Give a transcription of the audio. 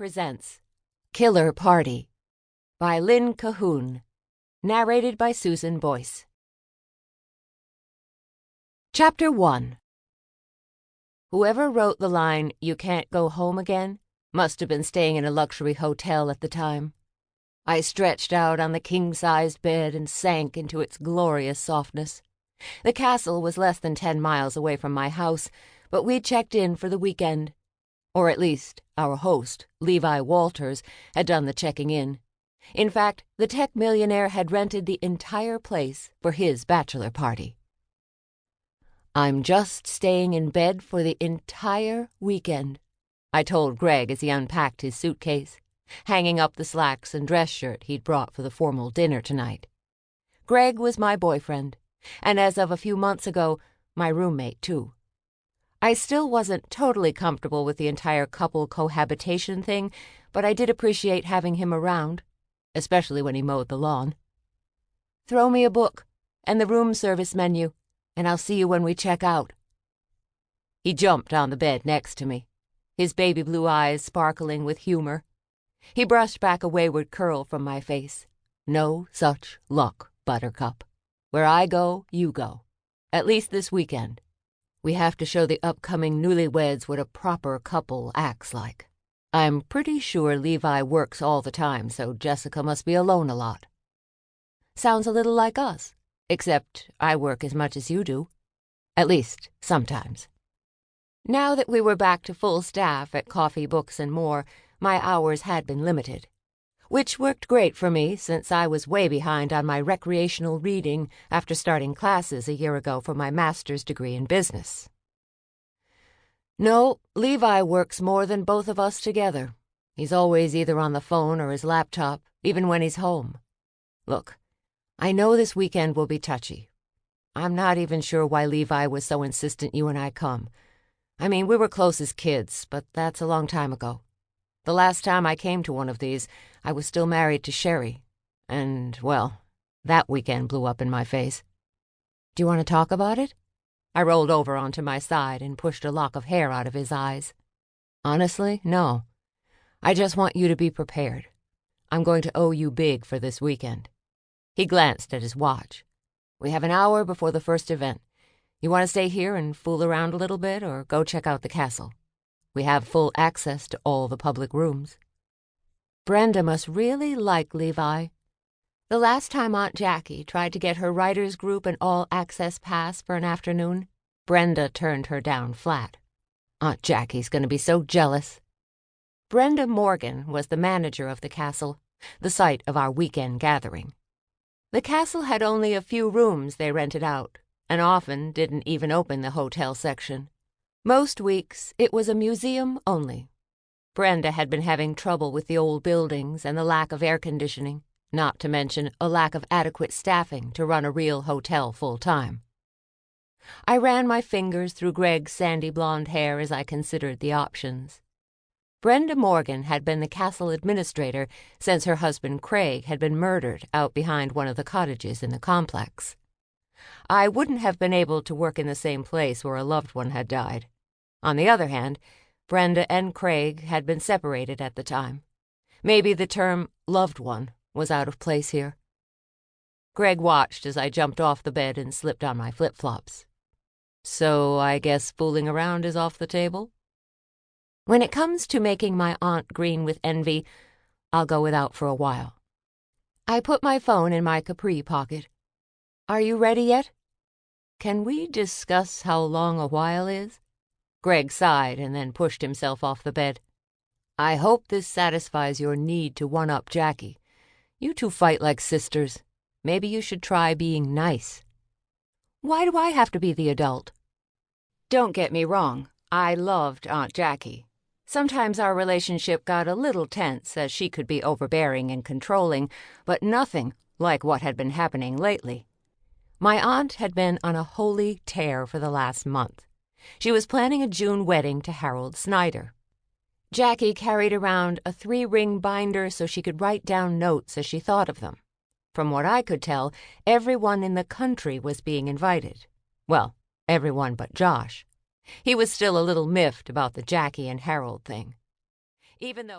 presents Killer Party by Lynn Cahoon, narrated by Susan Boyce. Chapter 1. Whoever wrote the line, "You can't go home again," must have been staying in a luxury hotel at the time. I stretched out on the king-sized bed and sank into its glorious softness. The castle was less than 10 miles away from my house, but we'd checked in for the weekend. Or at least, our host, Levi Walters, had done the checking in. In fact, the tech millionaire had rented the entire place for his bachelor party. "I'm just staying in bed for the entire weekend," I told Greg as he unpacked his suitcase, hanging up the slacks and dress shirt he'd brought for the formal dinner tonight. Greg was my boyfriend, and as of a few months ago, my roommate too. I still wasn't totally comfortable with the entire couple cohabitation thing, but I did appreciate having him around, especially when he mowed the lawn. "Throw me a book and the room service menu, and I'll see you when we check out." He jumped on the bed next to me, his baby blue eyes sparkling with humor. He brushed back a wayward curl from my face. "No such luck, Buttercup. Where I go, you go. At least this weekend. We have to show the upcoming newlyweds what a proper couple acts like. I'm pretty sure Levi works all the time, so Jessica must be alone a lot. Sounds a little like us, except I work as much as you do. At least, sometimes." Now that we were back to full staff at Coffee, Books, and More, my hours had been limited, which worked great for me since I was way behind on my recreational reading after starting classes a year ago for my master's degree in business. No, Levi works more than both of us together. He's always either on the phone or his laptop, even when he's home. Look, I know this weekend will be touchy. I'm not even sure why Levi was so insistent you and I come. I mean, we were close as kids, but that's a long time ago. The last time I came to one of these, I was still married to Sherry, and, well, that weekend blew up in my face. "Do you want to talk about it?" I rolled over onto my side and pushed a lock of hair out of his eyes. "Honestly, no. I just want you to be prepared. I'm going to owe you big for this weekend." He glanced at his watch. "We have an hour before the first event. You want to stay here and fool around a little bit, or go check out the castle? We have full access to all the public rooms." Brenda must really like Levi. The last time Aunt Jackie tried to get her writers group an all-access pass for an afternoon, Brenda turned her down flat. Aunt Jackie's going to be so jealous. Brenda Morgan was the manager of the castle, the site of our weekend gathering. The castle had only a few rooms they rented out, and often didn't even open the hotel section. Most weeks, it was a museum only. Brenda had been having trouble with the old buildings and the lack of air conditioning, not to mention a lack of adequate staffing to run a real hotel full-time. I ran my fingers through Greg's sandy blonde hair as I considered the options. Brenda Morgan had been the castle administrator since her husband Craig had been murdered out behind one of the cottages in the complex. I wouldn't have been able to work in the same place where a loved one had died. On the other hand, Brenda and Craig had been separated at the time. Maybe the term "loved one" was out of place here. Greg watched as I jumped off the bed and slipped on my flip-flops. "So I guess fooling around is off the table?" "When it comes to making my aunt green with envy, I'll go without for a while." I put my phone in my capri pocket. "Are you ready yet?" "Can we discuss how long a while is?" Greg sighed and then pushed himself off the bed. "I hope this satisfies your need to one-up Jackie. You two fight like sisters. Maybe you should try being nice." "Why do I have to be the adult?" Don't get me wrong, I loved Aunt Jackie. Sometimes our relationship got a little tense as she could be overbearing and controlling, but nothing like what had been happening lately. My aunt had been on a holy tear for the last month. She was planning a June wedding to Harold Snyder. Jackie carried around a 3-ring binder so she could write down notes as she thought of them. From what I could tell, everyone in the country was being invited. Well, everyone but Josh. He was still a little miffed about the Jackie and Harold thing. Even though